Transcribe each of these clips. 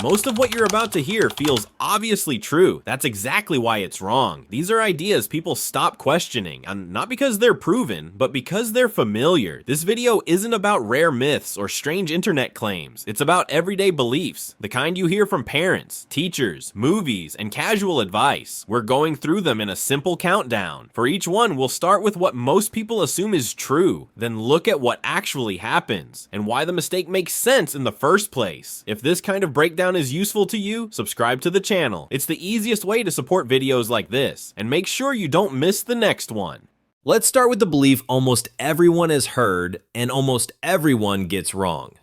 Most of what you're about to hear feels obviously true. That's exactly why it's wrong. These are ideas people stop questioning, and not because they're proven, but because they're familiar. This video isn't about rare myths or strange internet claims. It's about everyday beliefs, the kind you hear from parents, teachers, movies, and casual advice. We're going through them in a simple countdown. For each one, we'll start with what most people assume is true, then look at what actually happens, and why the mistake makes sense in the first place. If this kind of breakdown is useful to you, subscribe to the channel. It's the easiest way to support videos like this, and make sure you don't miss the next one. Let's start with the belief almost everyone has heard and almost everyone gets wrong.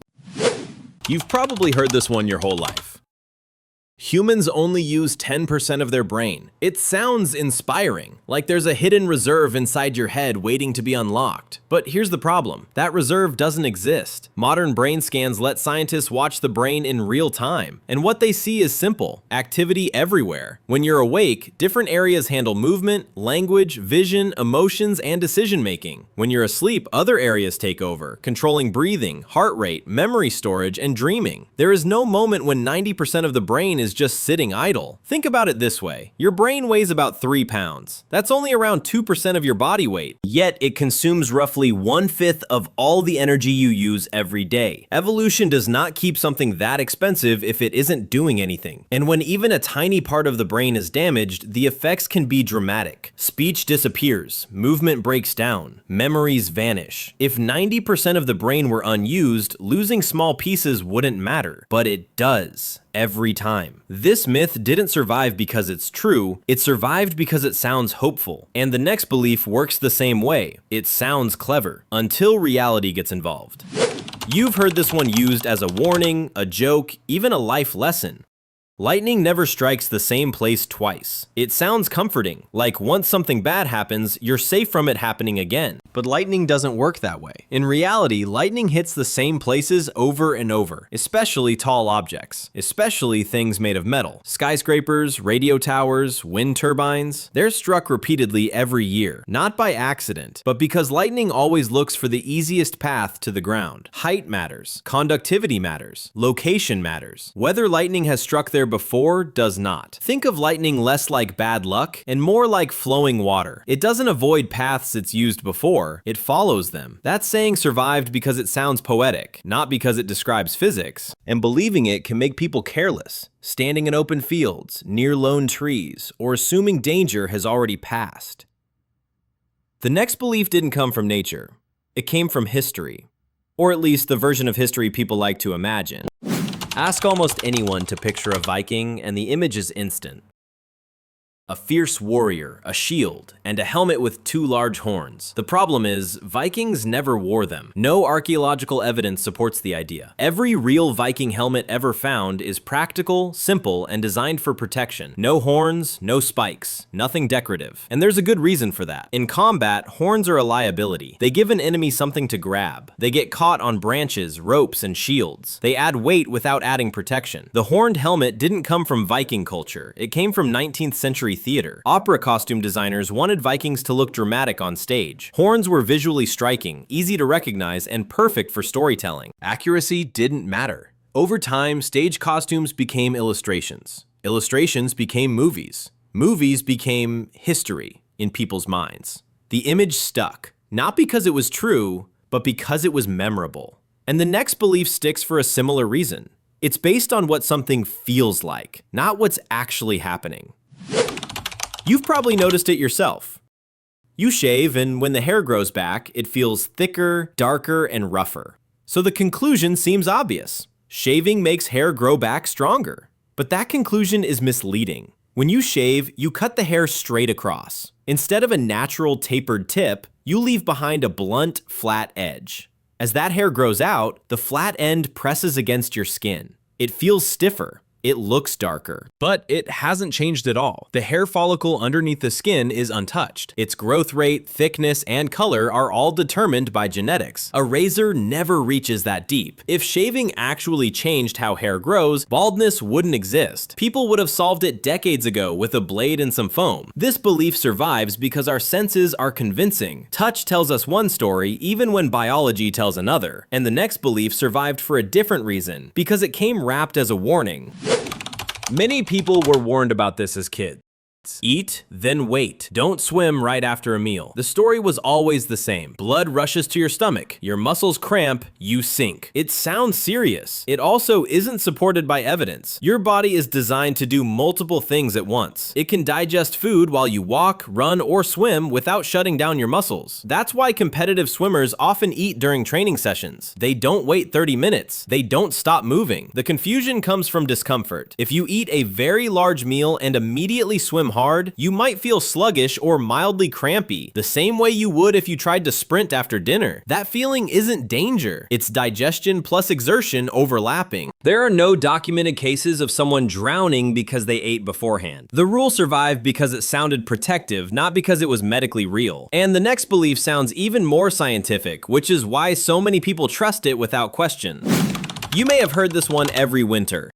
You've probably heard this one your whole life. Humans only use 10% of their brain. It sounds inspiring, like there's a hidden reserve inside your head waiting to be unlocked. But here's the problem. That reserve doesn't exist. Modern brain scans let scientists watch the brain in real time, and what they see is simple: activity everywhere. When you're awake, different areas handle movement, language, vision, emotions, and decision-making. When you're asleep, other areas take over, controlling breathing, heart rate, memory storage, and dreaming. There is no moment when 90% of the brain is just sitting idle. Think about it this way. Your brain weighs about 3 pounds. That's only around 2% of your body weight, yet it consumes roughly 1/5 of all the energy you use every day. Evolution does not keep something that expensive if it isn't doing anything. And when even a tiny part of the brain is damaged, the effects can be dramatic. Speech disappears, movement breaks down, memories vanish. If 90% of the brain were unused, losing small pieces wouldn't matter, but it does. Every time. This myth didn't survive because it's true, it survived because it sounds hopeful. And the next belief works the same way. It sounds clever, until reality gets involved. You've heard this one used as a warning, a joke, even a life lesson. Lightning never strikes the same place twice. It sounds comforting, like once something bad happens, you're safe from it happening again. But lightning doesn't work that way. In reality, lightning hits the same places over and over, especially tall objects, especially things made of metal. Skyscrapers, radio towers, wind turbines, they're struck repeatedly every year, not by accident, but because lightning always looks for the easiest path to the ground. Height matters, conductivity matters, location matters. Whether lightning has struck there before does not. Think of lightning less like bad luck and more like flowing water. It doesn't avoid paths it's used before, it follows them. That saying survived because it sounds poetic, not because it describes physics. And believing it can make people careless, standing in open fields, near lone trees, or assuming danger has already passed. The next belief didn't come from nature. It came from history. Or at least the version of history people like to imagine. Ask almost anyone to picture a Viking and the image is instant. A fierce warrior, a shield, and a helmet with 2 large horns. The problem is, Vikings never wore them. No archaeological evidence supports the idea. Every real Viking helmet ever found is practical, simple, and designed for protection. No horns, no spikes, nothing decorative. And there's a good reason for that. In combat, horns are a liability. They give an enemy something to grab. They get caught on branches, ropes, and shields. They add weight without adding protection. The horned helmet didn't come from Viking culture. It came from 19th century theater. Opera costume designers wanted Vikings to look dramatic on stage. Horns were visually striking, easy to recognize, and perfect for storytelling. Accuracy didn't matter. Over time, stage costumes became illustrations. Illustrations became movies. Movies became history in people's minds. The image stuck, not because it was true, but because it was memorable. And the next belief sticks for a similar reason. It's based on what something feels like, not what's actually happening. You've probably noticed it yourself. You shave, and when the hair grows back, it feels thicker, darker, and rougher. So the conclusion seems obvious. Shaving makes hair grow back stronger. But that conclusion is misleading. When you shave, you cut the hair straight across. Instead of a natural tapered tip, you leave behind a blunt, flat edge. As that hair grows out, the flat end presses against your skin. It feels stiffer. It looks darker. But it hasn't changed at all. The hair follicle underneath the skin is untouched. Its growth rate, thickness, and color are all determined by genetics. A razor never reaches that deep. If shaving actually changed how hair grows, baldness wouldn't exist. People would have solved it decades ago with a blade and some foam. This belief survives because our senses are convincing. Touch tells us one story, even when biology tells another. And the next belief survived for a different reason, because it came wrapped as a warning. Many people were warned about this as kids. Eat, then wait. Don't swim right after a meal. The story was always the same. Blood rushes to your stomach. Your muscles cramp. You sink. It sounds serious. It also isn't supported by evidence. Your body is designed to do multiple things at once. It can digest food while you walk, run, or swim without shutting down your muscles. That's why competitive swimmers often eat during training sessions. They don't wait 30 minutes. They don't stop moving. The confusion comes from discomfort. If you eat a very large meal and immediately swim hard, you might feel sluggish or mildly crampy, the same way you would if you tried to sprint after dinner. That feeling isn't danger. It's digestion plus exertion overlapping. There are no documented cases of someone drowning because they ate beforehand. The rule survived because it sounded protective, not because it was medically real. And the next belief sounds even more scientific, which is why so many people trust it without question. You may have heard this one every winter.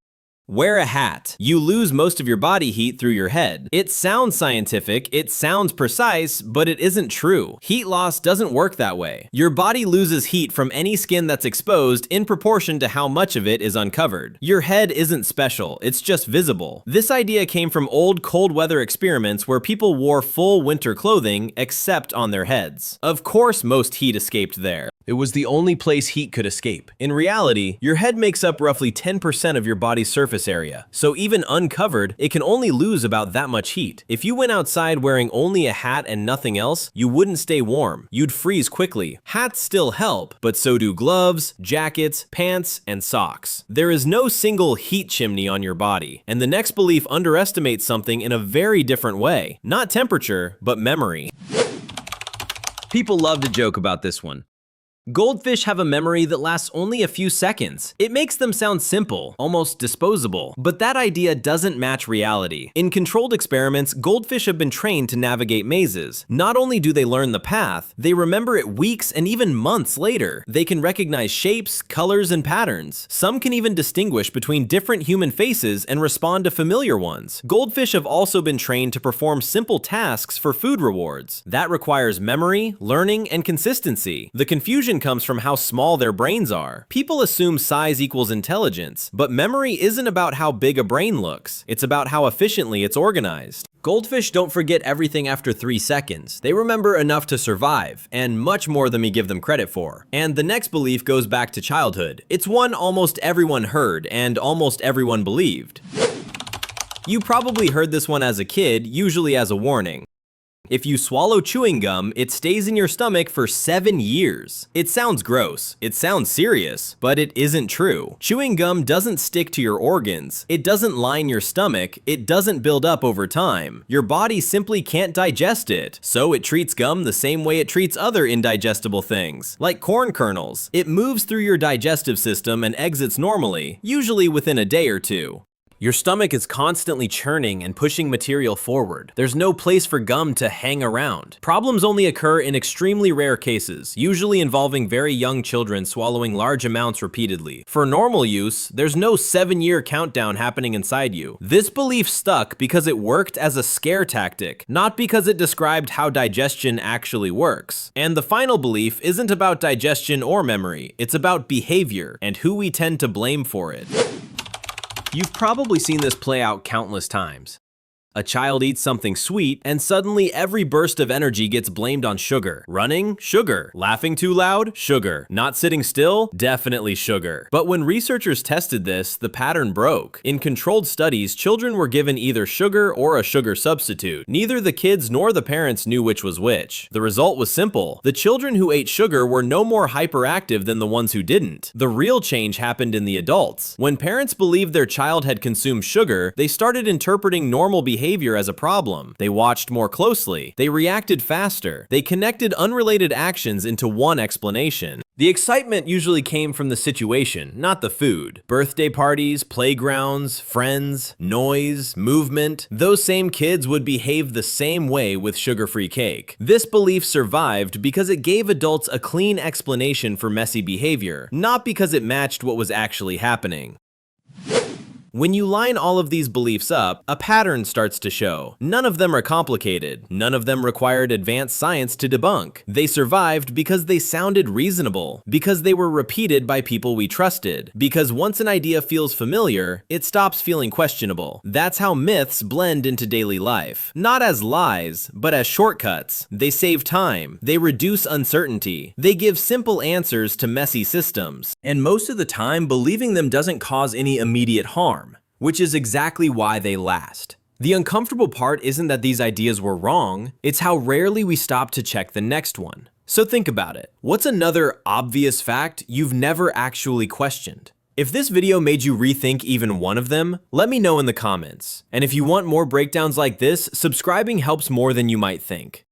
Wear a hat. You lose most of your body heat through your head. It sounds scientific, it sounds precise, but it isn't true. Heat loss doesn't work that way. Your body loses heat from any skin that's exposed in proportion to how much of it is uncovered. Your head isn't special, it's just visible. This idea came from old cold weather experiments where people wore full winter clothing except on their heads. Of course, most heat escaped there. It was the only place heat could escape. In reality, your head makes up roughly 10% of your body's surface area, so even uncovered, it can only lose about that much heat. If you went outside wearing only a hat and nothing else, you wouldn't stay warm. You'd freeze quickly. Hats still help, but so do gloves, jackets, pants, and socks. There is no single heat chimney on your body, and the next belief underestimates something in a very different way. Not temperature, but memory. People love to joke about this one. Goldfish have a memory that lasts only a few seconds. It makes them sound simple, almost disposable. But that idea doesn't match reality. In controlled experiments, goldfish have been trained to navigate mazes. Not only do they learn the path, they remember it weeks and even months later. They can recognize shapes, colors, and patterns. Some can even distinguish between different human faces and respond to familiar ones. Goldfish have also been trained to perform simple tasks for food rewards. That requires memory, learning, and consistency. The confusion comes from how small their brains are. People assume size equals intelligence, but memory isn't about how big a brain looks. It's about how efficiently it's organized. Goldfish don't forget everything after 3 seconds. They remember enough to survive, and much more than we give them credit for. And the next belief goes back to childhood. It's one almost everyone heard and almost everyone believed. You probably heard this one as a kid, usually as a warning. If you swallow chewing gum, it stays in your stomach for 7 years. It sounds gross, it sounds serious, but it isn't true. Chewing gum doesn't stick to your organs, it doesn't line your stomach, it doesn't build up over time. Your body simply can't digest it, so it treats gum the same way it treats other indigestible things, like corn kernels. It moves through your digestive system and exits normally, usually within a day or two. Your stomach is constantly churning and pushing material forward. There's no place for gum to hang around. Problems only occur in extremely rare cases, usually involving very young children swallowing large amounts repeatedly. For normal use, there's no 7-year countdown happening inside you. This belief stuck because it worked as a scare tactic, not because it described how digestion actually works. And the final belief isn't about digestion or memory, it's about behavior and who we tend to blame for it. You've probably seen this play out countless times. A child eats something sweet, and suddenly every burst of energy gets blamed on sugar. Running? Sugar. Laughing too loud? Sugar. Not sitting still? Definitely sugar. But when researchers tested this, the pattern broke. In controlled studies, children were given either sugar or a sugar substitute. Neither the kids nor the parents knew which was which. The result was simple. The children who ate sugar were no more hyperactive than the ones who didn't. The real change happened in the adults. When parents believed their child had consumed sugar, they started interpreting normal behavior as a problem. They watched more closely. They reacted faster. They connected unrelated actions into one explanation. The excitement usually came from the situation, not the food. Birthday parties, playgrounds, friends, noise, movement. Those same kids would behave the same way with sugar-free cake. This belief survived because it gave adults a clean explanation for messy behavior, not because it matched what was actually happening. When you line all of these beliefs up, a pattern starts to show. None of them are complicated. None of them required advanced science to debunk. They survived because they sounded reasonable, because they were repeated by people we trusted, because once an idea feels familiar, it stops feeling questionable. That's how myths blend into daily life. Not as lies, but as shortcuts. They save time. They reduce uncertainty. They give simple answers to messy systems. And most of the time, believing them doesn't cause any immediate harm, which is exactly why they last. The uncomfortable part isn't that these ideas were wrong, it's how rarely we stop to check the next one. So think about it. What's another obvious fact you've never actually questioned? If this video made you rethink even one of them, let me know in the comments. And if you want more breakdowns like this, subscribing helps more than you might think.